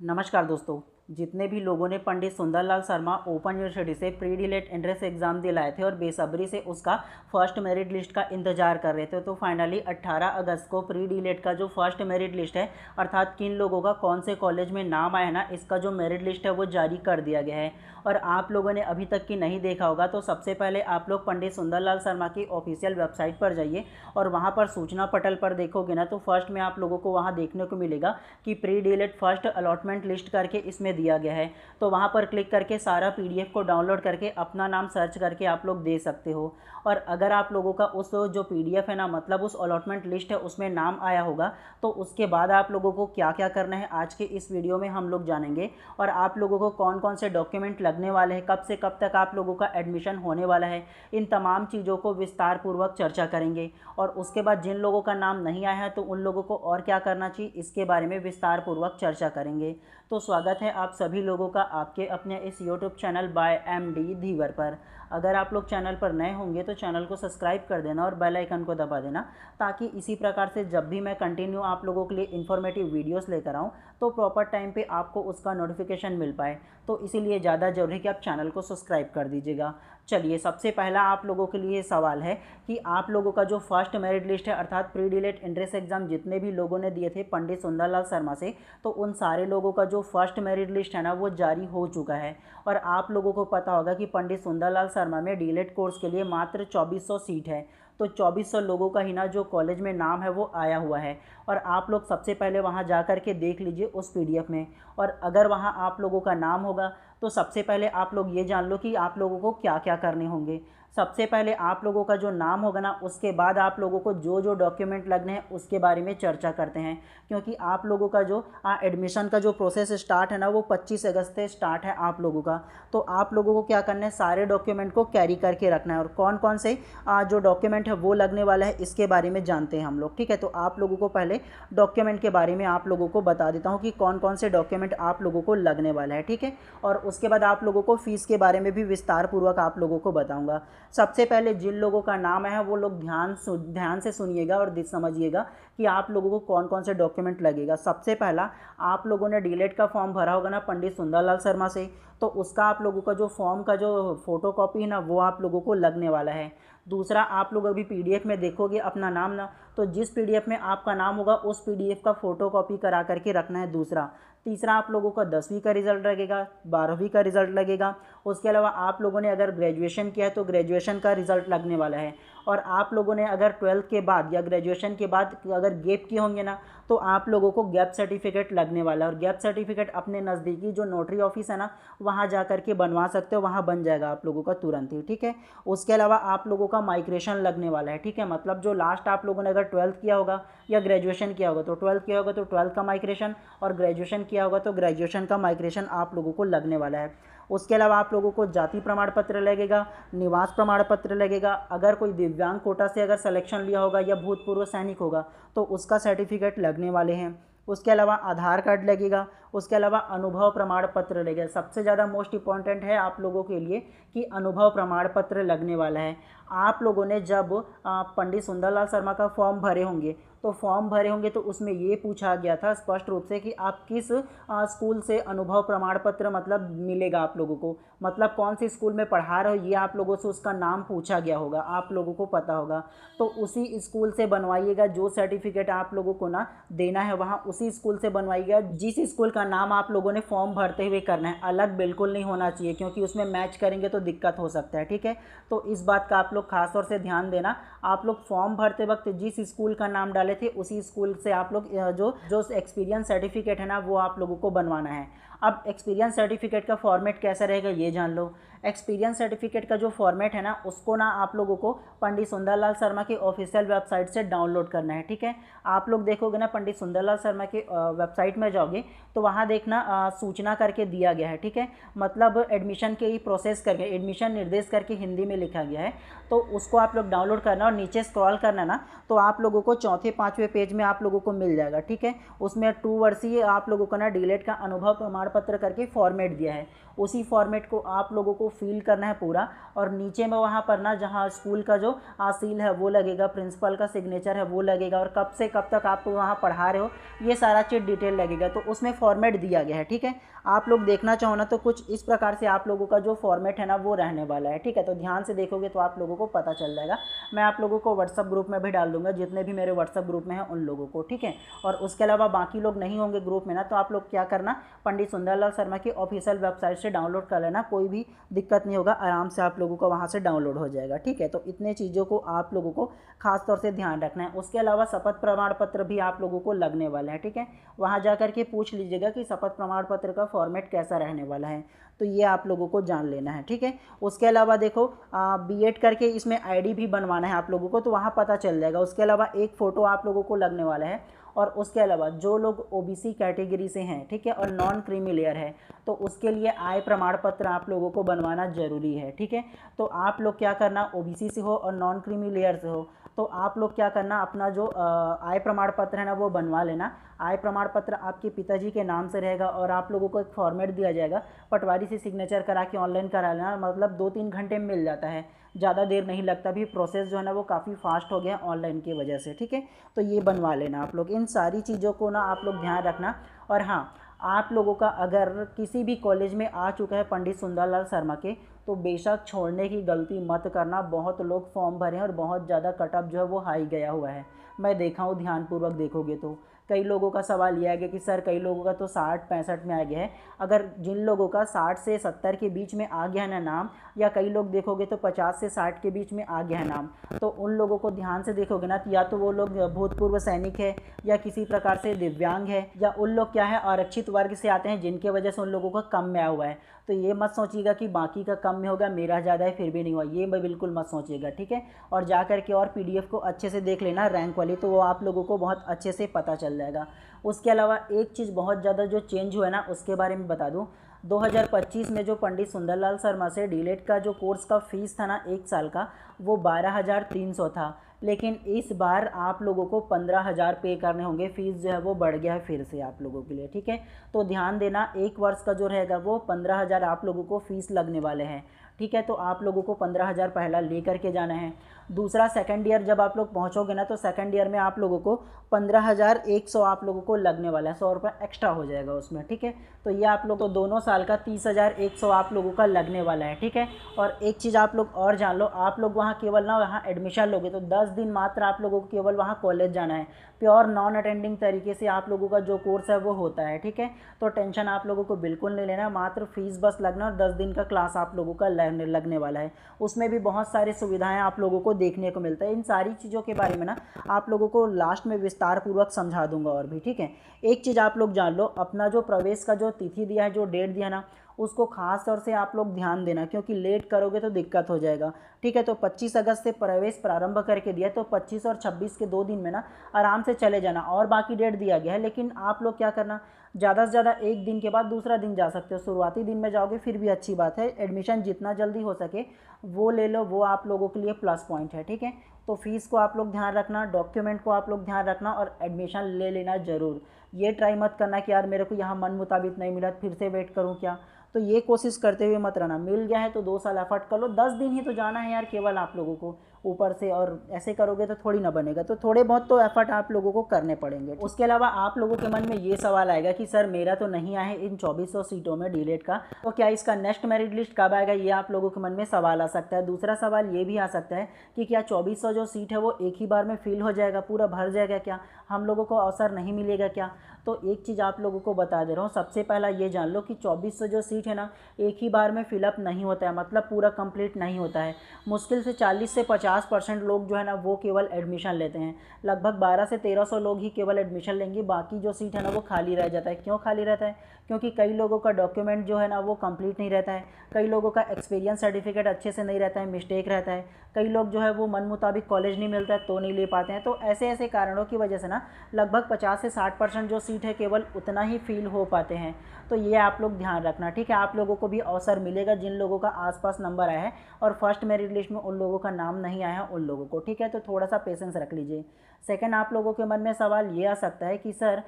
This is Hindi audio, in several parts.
नमस्कार दोस्तों। जितने भी लोगों ने पंडित सुंदरलाल शर्मा ओपन यूनिवर्सिटी से प्री डीलेट एंट्रेंस एग्ज़ाम दिलाए थे और बेसब्री से उसका फर्स्ट मेरिट लिस्ट का इंतजार कर रहे थे, तो फाइनली 18 अगस्त को प्री डीलेट का जो फर्स्ट मेरिट लिस्ट है, अर्थात किन लोगों का कौन से कॉलेज में नाम आया ना, इसका जो मेरिट लिस्ट है वो जारी कर दिया गया है। और आप लोगों ने अभी तक की नहीं देखा होगा तो सबसे पहले आप लोग पंडित सुंदरलाल शर्मा की ऑफिशियल वेबसाइट पर जाइए और वहाँ पर सूचना पटल पर देखोगे ना, तो फर्स्ट में आप लोगों को वहाँ देखने को मिलेगा कि प्री डीलेट फर्स्ट अलॉटमेंट लिस्ट करके इसमें दिया गया है। तो वहाँ पर क्लिक करके सारा पीडीएफ को डाउनलोड करके अपना नाम सर्च करके आप लोग दे सकते हो। और अगर आप लोगों का उस जो पीडीएफ है ना, मतलब उस अलॉटमेंट लिस्ट है उसमें नाम आया होगा, तो उसके बाद आप लोगों को क्या क्या करना है आज के इस वीडियो में हम लोग जानेंगे। और आप लोगों को कौन कौन से डॉक्यूमेंट लगने वाले हैं, कब से कब तक आप लोगों का एडमिशन होने वाला है, इन तमाम चीज़ों को विस्तार पूर्वक चर्चा करेंगे। और उसके बाद जिन लोगों का नाम नहीं आया है तो उन लोगों को और क्या करना चाहिए, इसके बारे में विस्तार पूर्वक चर्चा करेंगे। तो स्वागत है आप सभी लोगों का आपके अपने इस यूट्यूब चैनल बाय एमडी धीवर पर। अगर आप लोग चैनल पर नए होंगे तो चैनल को सब्सक्राइब कर देना और बेल आइकन को दबा देना, ताकि इसी प्रकार से जब भी मैं कंटिन्यू आप लोगों के लिए इन्फॉर्मेटिव वीडियोस लेकर आऊँ तो प्रॉपर टाइम पे आपको उसका नोटिफिकेशन मिल पाए। तो इसीलिए ज़्यादा ज़रूरी कि आप चैनल को सब्सक्राइब कर दीजिएगा। चलिए, सबसे पहला आप लोगों के लिए सवाल है कि आप लोगों का जो फर्स्ट मेरिट लिस्ट है, अर्थात प्री डीलेट एंट्रेंस एग्जाम जितने भी लोगों ने दिए थे पंडित सुंदरलाल शर्मा से, तो उन सारे लोगों का जो फर्स्ट मेरिट लिस्ट है ना वो जारी हो चुका है। और आप लोगों को पता होगा कि पंडित सुंदरलाल शर्मा में डीलेट कोर्स के लिए मात्र 2400 सीट है। तो 2400 लोगों का ही ना जो कॉलेज में नाम है वो आया हुआ है। और आप लोग सबसे पहले वहाँ जा कर के देख लीजिए उस पीडीएफ में। और अगर वहाँ आप लोगों का नाम होगा तो सबसे पहले आप लोग ये जान लो कि आप लोगों को क्या क्या करने होंगे। सबसे पहले आप लोगों का जो नाम होगा ना, उसके बाद आप लोगों को जो जो डॉक्यूमेंट लगने हैं उसके बारे में चर्चा करते हैं। क्योंकि आप लोगों का जो एडमिशन का जो प्रोसेस स्टार्ट है ना वो 25 अगस्त से स्टार्ट है आप लोगों का। तो आप लोगों को क्या करना है, सारे डॉक्यूमेंट को कैरी करके रखना है। और कौन कौन से जो डॉक्यूमेंट है वो लगने वाला है इसके बारे में जानते हैं हम लोग, ठीक है। तो आप लोगों को पहले डॉक्यूमेंट के बारे में आप लोगों को बता देता हूँ कि कौन कौन से डॉक्यूमेंट आप लोगों को लगने वाला है, ठीक है। और उसके बाद आप लोगों को फ़ीस के बारे में भी विस्तार पूर्वक आप लोगों को बताऊँगा। सबसे पहले जिन लोगों का नाम है वो लोग ध्यान से सुनिएगा और समझिएगा कि आप लोगों को कौन कौन से डॉक्यूमेंट लगेगा। सबसे पहला, आप लोगों ने डीलेट का फॉर्म भरा होगा ना पंडित सुंदरलाल शर्मा से, तो उसका आप लोगों का जो फॉर्म का जो फोटोकॉपी है ना वो आप लोगों को लगने वाला है। दूसरा, आप लोग अभी पीडीएफ में देखोगे अपना नाम ना, तो जिस पीडीएफ में आपका नाम होगा उस पीडीएफ का फोटोकॉपी करा करके रखना है। दूसरा, तीसरा, आप लोगों का 10वीं का रिजल्ट लगेगा, 12वीं का रिजल्ट लगेगा। उसके अलावा आप लोगों ने अगर ग्रेजुएशन किया है तो ग्रेजुएशन का रिजल्ट लगने वाला है। और आप लोगों ने अगर 12th के बाद या ग्रेजुएशन के बाद अगर गैप किए होंगे ना, तो आप लोगों को गैप सर्टिफिकेट लगने वाला है। और गैप सर्टिफिकेट अपने नज़दीकी जो नोटरी ऑफिस है ना वहाँ जा कर के बनवा सकते हो, वहाँ बन जाएगा आप लोगों का तुरंत ही, ठीक है। उसके अलावा आप लोगों का माइग्रेशन लगने वाला है, ठीक है। मतलब जो लास्ट आप लोगों ने अगर 12th किया होगा या ग्रेजुएशन किया होगा तो 12th किया होगा तो 12th का माइग्रेशन, और ग्रेजुएशन किया होगा तो ग्रेजुएशन का माइग्रेशन आप लोगों को लगने वाला है। उसके अलावा आप लोगों को जाति प्रमाण पत्र लगेगा, निवास प्रमाण पत्र लगेगा। अगर कोई दिव्यांग कोटा से अगर सिलेक्शन लिया होगा या भूतपूर्व सैनिक होगा तो उसका सर्टिफिकेट लगने वाले हैं। उसके अलावा आधार कार्ड लगेगा। उसके अलावा अनुभव प्रमाण पत्र लगेगा। सबसे ज़्यादा मोस्ट इम्पॉर्टेंट है आप लोगों के लिए कि अनुभव प्रमाण पत्र लगने वाला है। आप लोगों ने जब पंडित सुंदरलाल शर्मा का फॉर्म भरे होंगे तो उसमें ये पूछा गया था स्पष्ट रूप से कि आप किस स्कूल से अनुभव प्रमाण पत्र मतलब मिलेगा आप लोगों को, मतलब कौन से स्कूल में पढ़ा रहे हो, ये आप लोगों से उसका नाम पूछा गया होगा, आप लोगों को पता होगा। तो उसी स्कूल से बनवाइएगा। जो सर्टिफिकेट आप लोगों को ना देना है वहाँ उसी स्कूल से बनवाइएगा जिस स्कूल का नाम आप लोगों ने फॉर्म भरते हुए करना है। अलग बिल्कुल नहीं होना चाहिए, क्योंकि उसमें मैच करेंगे तो दिक्कत हो सकता है, ठीक है। तो इस बात का आप लोग खास तौर से ध्यान देना। आप लोग फॉर्म भरते वक्त जिस स्कूल का नाम डाले थे उसी स्कूल से आप लोग जो एक्सपीरियंस सर्टिफिकेट है ना वो आप लोगों को बनवाना है। अब एक्सपीरियंस सर्टिफिकेट का फॉर्मेट कैसा रहेगा ये जान लो। एक्सपीरियंस सर्टिफिकेट का जो फॉर्मेट है ना उसको ना आप लोगों को पंडित सुंदरलाल शर्मा की ऑफिशियल वेबसाइट से डाउनलोड करना है, ठीक है। आप लोग देखोगे ना पंडित सुंदरलाल शर्मा की वेबसाइट में जाओगे तो वहाँ देखना सूचना करके दिया गया है, ठीक है। मतलब एडमिशन के ही प्रोसेस करके एडमिशन निर्देश करके हिंदी में लिखा गया है। तो उसको आप लोग डाउनलोड करना और नीचे स्क्रॉल करना ना, तो आप लोगों को चौथे 5वें पेज में आप लोगों को मिल जाएगा, ठीक है। उसमें 2 वर्षीय आप लोगों को ना डीएलएड का अनुभव प्रमाण पत्र करके फॉर्मेट दिया है, उसी फॉर्मेट को आप लोगों को फिल करना है पूरा। और नीचे में वहाँ पर ना जहाँ स्कूल का जो सील है वो लगेगा, प्रिंसिपल का सिग्नेचर है वो लगेगा, और कब से कब तक आप वहाँ पढ़ा रहे हो ये सारा चीज़ डिटेल लगेगा। तो उसमें फॉर्मेट दिया गया है, ठीक है। आप लोग देखना चाहो ना तो कुछ इस प्रकार से आप लोगों का जो फॉर्मेट है ना वो रहने वाला है, ठीक है। तो ध्यान से देखोगे तो आप लोगों को पता चल जाएगा। मैं आप लोगों को व्हाट्सअप ग्रुप में भी डाल दूंगा, जितने भी मेरे व्हाट्सअप ग्रुप में हैं उन लोगों को, ठीक है। और उसके अलावा बाकी लोग नहीं होंगे ग्रुप में ना, तो आप लोग क्या करना, पंडित सुंदरलाल शर्मा की ऑफिशियल वेबसाइट से डाउनलोड कर लेना, कोई भी दिक्कत नहीं होगा, आराम से आप लोगों को वहाँ से डाउनलोड हो जाएगा, ठीक है। तो इतने चीज़ों को आप लोगों को खास तौर से ध्यान रखना है। उसके अलावा शपथ प्रमाण पत्र भी आप लोगों को लगने वाला है, ठीक है। वहाँ जा कर के पूछ लीजिएगा कि शपथ प्रमाण पत्र का फॉर्मेट कैसा रहने वाला है, तो ये आप लोगों को जान लेना है, ठीक है। उसके अलावा देखो बीएड करके इसमें आईडी भी बनवाना है आप लोगों को, तो वहाँ पता चल जाएगा। उसके अलावा एक फ़ोटो आप लोगों को लगने वाला है। और उसके अलावा जो लोग ओबीसी कैटेगरी से हैं, ठीक है, और नॉन क्रीमी लेयर है, तो उसके लिए आय प्रमाण पत्र आप लोगों को बनवाना ज़रूरी है, ठीक है। तो आप लोग क्या करना, ओबीसी से हो और नॉन क्रीमी लेयर से हो, तो आप लोग क्या करना, अपना जो आय प्रमाण पत्र है ना वो बनवा लेना। आय प्रमाण पत्र आपके पिताजी के नाम से रहेगा, और आप लोगों को एक फॉर्मेट दिया जाएगा, पटवारी से सिग्नेचर करा के ऑनलाइन करा लेना, मतलब 2-3 घंटे में मिल जाता है, ज़्यादा देर नहीं लगता। भी प्रोसेस जो है ना वो काफ़ी फास्ट हो गया ऑनलाइन की वजह से, ठीक है। तो ये बनवा लेना आप लोग। इन सारी चीज़ों को ना आप लोग ध्यान रखना। और हाँ, आप लोगों का अगर किसी भी कॉलेज में आ चुका है पंडित सुंदरलाल शर्मा के, तो बेशक छोड़ने की गलती मत करना। बहुत लोग फॉर्म भरे हैं और बहुत ज़्यादा कटअप जो है वो हाई गया हुआ है, मैं देखा हूँ, ध्यानपूर्वक देखोगे तो। कई लोगों का सवाल यह आ गया कि सर कई लोगों का तो 60-65 में आ गया है। अगर जिन लोगों का 60 से 70 के बीच में आ गया है ना नाम, या कई लोग देखोगे तो 50 से 60 के बीच में आ गया है नाम, तो उन लोगों को ध्यान से देखोगे ना, या तो वो लोग भूतपूर्व सैनिक है, या किसी प्रकार से दिव्यांग है, या उन लोग क्या है आरक्षित वर्ग से आते हैं, जिनके वजह से उन लोगों का कम में आया हुआ है। तो ये मत सोचिएगा कि बाकी का कम में होगा, मेरा ज़्यादा है फिर भी नहीं हुआ, ये मैं बिल्कुल मत सोचिएगा, ठीक है। और जा कर के और पीडीएफ को अच्छे से देख लेना रैंक वाली, तो वो आप लोगों को बहुत अच्छे से पता चल जाएगा। उसके अलावा एक चीज़ बहुत ज़्यादा जो चेंज हुआ है ना उसके बारे में बता दूं। 2025 में जो पंडित सुंदरलाल शर्मा से डीएलएड का जो कोर्स का फ़ीस था ना 1 साल का, वो 12,300 था, लेकिन इस बार आप लोगों को 15,000 पे करने होंगे। फ़ीस जो है वो बढ़ गया है फिर से आप लोगों के लिए, ठीक है। तो ध्यान देना, 1 वर्ष का जो रहेगा वो 15,000 आप लोगों को फ़ीस लगने वाले हैं, ठीक है। तो आप लोगों को 15,000 पहला ले करके जाना है। दूसरा, सेकंड ईयर जब आप लोग पहुंचोगे ना, तो सेकंड ईयर में आप लोगों को 15,100 आप लोगों को लगने वाला है, 100 रुपये एक्स्ट्रा हो जाएगा उसमें, ठीक है। तो ये आप लोग को दोनों साल का 30,100 आप लोगों का लगने वाला है, ठीक है। और एक चीज़ आप लोग और जान लो, आप लोग वहाँ केवल ना वहाँ एडमिशन लोगे तो 10 दिन मात्र आप लोगों को केवल वहाँ कॉलेज जाना है। प्योर नॉन अटेंडिंग तरीके से आप लोगों का जो कोर्स है वो होता है, ठीक है। तो टेंशन आप लोगों को बिल्कुल नहीं लेना, मात्र फीस बस लगना, और 10 दिन का क्लास आप लोगों का लगने वाला है। उसमें भी बहुत सारी सुविधाएं आप लोगों को देखने को मिलता है। इन सारी चीज़ों के बारे में ना आप लोगों को लास्ट में विस्तार पूर्वक समझा दूंगा और भी, ठीक है। एक चीज़ आप लोग जान लो, अपना जो प्रवेश का जो तिथि दिया है, जो डेट दिया ना, उसको खास तौर से आप लोग ध्यान देना, क्योंकि लेट करोगे तो दिक्कत हो जाएगा, ठीक है। तो 25 अगस्त से प्रवेश प्रारंभ करके दिया, तो 25 और 26 के 2 दिन में ना आराम से चले जाना, और बाकी डेट दिया गया है। लेकिन आप लोग क्या करना, ज़्यादा से ज़्यादा 1 दिन के बाद दूसरा दिन जा सकते हो, शुरुआती दिन में जाओगे फिर भी अच्छी बात है। एडमिशन जितना जल्दी हो सके वो ले लो, वो आप लोगों के लिए प्लस पॉइंट है, ठीक है। तो फीस को आप लोग ध्यान रखना, डॉक्यूमेंट को आप लोग ध्यान रखना, और एडमिशन ले लेना ज़रूर। ये ट्राई मत करना कि यार मेरे को यहाँ मन मुताबिक नहीं मिला फिर से वेट करूँ क्या, तो ये कोशिश करते हुए मत रहना। मिल गया है तो 2 साल एफर्ट कर लो, 10 दिन ही तो जाना है यार केवल आप लोगों को ऊपर से, और ऐसे करोगे तो थोड़ी ना बनेगा। तो थोड़े बहुत तो एफर्ट आप लोगों को करने पड़ेंगे। उसके अलावा आप लोगों के मन में ये सवाल आएगा कि सर मेरा तो नहीं आया है इन 2400 सीटों में डीएलएड का, तो क्या इसका नेक्स्ट मेरिट लिस्ट कब आएगा, ये आप लोगों के मन में सवाल आ सकता है। दूसरा सवाल ये भी आ सकता है कि क्या 2400 जो सीट है वो एक ही बार में फिल हो जाएगा, पूरा भर जाएगा क्या, हम लोगों को अवसर नहीं मिलेगा क्या। तो एक चीज़ आप लोगों को बता दे रहा हूँ, सबसे पहला ये जान लो कि 2400 जो सीट है ना एक ही बार में फिलअप नहीं होता है, मतलब पूरा कंप्लीट नहीं होता है। मुश्किल से 40 से 50% लोग जो है ना वो केवल एडमिशन लेते हैं। लगभग 1200 से 1300 लोग ही केवल एडमिशन लेंगे, बाकी जो सीट है ना वो खाली रह जाता है। क्यों खाली रहता है, क्योंकि कई लोगों का डॉक्यूमेंट जो है ना वो कंप्लीट नहीं रहता है, कई लोगों का एक्सपीरियंस सर्टिफिकेट अच्छे से नहीं रहता है, मिस्टेक रहता है, कई लोग जो है वो मन मुताबिक कॉलेज नहीं मिलता है तो नहीं ले पाते हैं। तो ऐसे ऐसे कारणों की वजह से ना लगभग 50 से 60% जो सीट है केवल उतना ही फिल हो पाते हैं। तो ये आप लोग ध्यान रखना, ठीक है। आप लोगों को भी अवसर मिलेगा, जिन लोगों का आसपास नंबर आया है और फर्स्ट मेरिट लिस्ट में उन लोगों का नाम नहीं आया है उन लोगों को, ठीक है। तो थोड़ा सा पेशेंस रख लीजिए। सेकंड, आप लोगों के मन में सवाल ये आ सकता है कि सर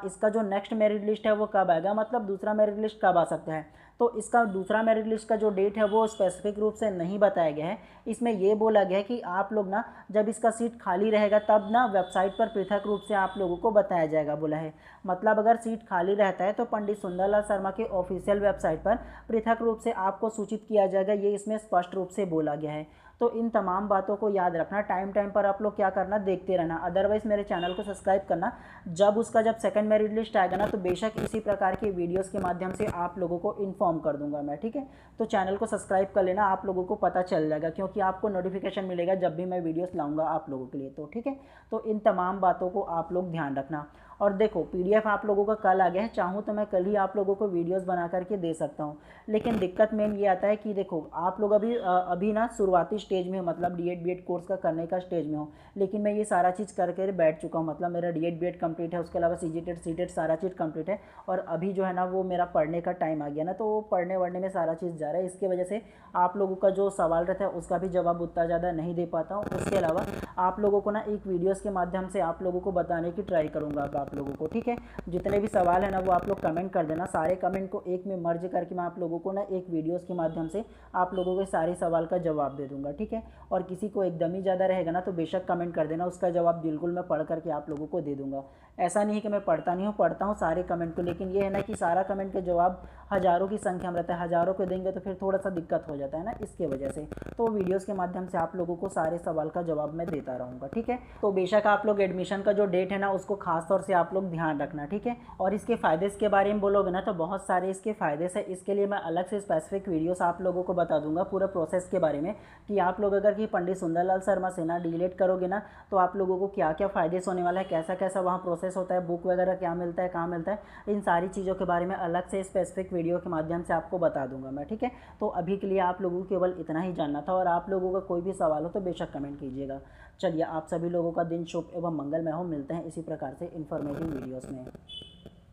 इसका जो नेक्स्ट मेरिट लिस्ट है वो कब आएगा, मतलब दूसरा मेरिट लिस्ट कब आ सकता है। तो इसका दूसरा मेरिट लिस्ट का जो डेट है वो स्पेसिफिक रूप से नहीं बताया गया है। इसमें ये बोला गया है कि आप लोग ना जब इसका सीट खाली रहेगा तब ना वेबसाइट पर पृथक रूप से आप लोगों को बताया जाएगा बोला है। मतलब अगर सीट खाली रहता है तो पंडित सुंदरलाल शर्मा के ऑफिशियल वेबसाइट पर पृथक रूप से आपको सूचित किया जाएगा, ये इसमें स्पष्ट रूप से बोला गया है। तो इन तमाम बातों को याद रखना, टाइम टाइम पर आप लोग क्या करना, देखते रहना। अदरवाइज़ मेरे चैनल को सब्सक्राइब करना। जब सेकंड मेरिट लिस्ट आएगा ना तो बेशक इसी प्रकार के वीडियोस के माध्यम से आप लोगों को इन्फॉर्म कर दूंगा मैं, ठीक है। तो चैनल को सब्सक्राइब कर लेना, आप लोगों को पता चल जाएगा, क्योंकि आपको नोटिफिकेशन मिलेगा जब भी मैं वीडियोस लाऊंगा आप लोगों के लिए। तो ठीक है, तो इन तमाम बातों को आप लोग ध्यान रखना। और देखो पीडीएफ आप लोगों का कल आ गया है, चाहूँ तो मैं कल ही आप लोगों को वीडियोस बना करके दे सकता हूँ। लेकिन दिक्कत मेन ये आता है कि देखो आप लोग अभी ना शुरुआती स्टेज में हो, मतलब डीएड बीएड कोर्स का करने का स्टेज में हो। लेकिन मैं ये सारा चीज़ करके बैठ चुका हूँ, मतलब मेरा डीएड बीएड कंप्लीट है, उसके अलावा सीजीटेट सीटेट सारा चीज़ कंप्लीट है। और अभी जो है ना वो मेरा पढ़ने का टाइम आ गया ना, तो पढ़ने वढ़ने में सारा चीज़ जा रहा है। इसकी वजह से आप लोगों का जो सवाल रहता है उसका भी जवाब उतना ज़्यादा नहीं दे पाता हूँ। उसके अलावा आप लोगों को ना एक वीडियोज़ के माध्यम से आप लोगों को बताने की ट्राई करूँगा आप लोगों को, ठीक है। जितने भी सवाल है ना वो आप लोग कमेंट कर देना, सारे कमेंट को एक में मर्ज करके मैं आप लोगों को ना एक वीडियोस के माध्यम से आप लोगों के सारे सवाल का जवाब दे दूंगा, ठीक है। और किसी को एकदम ही ज़्यादा रहेगा ना तो बेशक कमेंट कर देना, उसका जवाब बिल्कुल मैं पढ़ करके आप लोगों को दे दूंगा। ऐसा नहीं है कि मैं पढ़ता नहीं हूँ, पढ़ता हूँ सारे कमेंट को, लेकिन ये है ना कि सारा कमेंट के जवाब हज़ारों की संख्या में रहता है, हज़ारों को देंगे तो फिर थोड़ा सा दिक्कत हो जाता है ना, इसके वजह से। तो वीडियोज़ के माध्यम से आप लोगों को सारे सवाल का जवाब मैं देता रहूँगा, ठीक है। तो बेशक आप लोग एडमिशन का जो डेट है ना उसको खास तौर से आप लोग ध्यान रखना, ठीक है। और इसके फ़ायदे के बारे में बोलोगे ना तो बहुत सारे इसके फ़ायदे से, इसके लिए मैं अलग से स्पेसिफिक वीडियोस आप लोगों को बता दूंगा पूरा प्रोसेस के बारे में, कि आप लोग अगर कि पंडित सुंदरलाल शर्मा से ना डीएलएड करोगे ना तो आप लोगों को क्या क्या फ़ायदे होने वाला है, कैसा कैसा वहाँ प्रोसेस होता है, बुक वगैरह क्या मिलता है, कहाँ मिलता है, इन सारी चीज़ों के बारे में अलग से स्पेसिफिक वीडियो के माध्यम से आपको बता दूंगा मैं, ठीक है। तो अभी के लिए आप लोगों को केवल इतना ही जानना था, और आप लोगों का कोई भी सवाल हो तो बेशक कमेंट कीजिएगा। चलिए, आप सभी लोगों का दिन शुभ एवं मंगलमय हो। मिलते हैं इसी प्रकार से इन्फॉर्मेटिव वीडियोज़ में।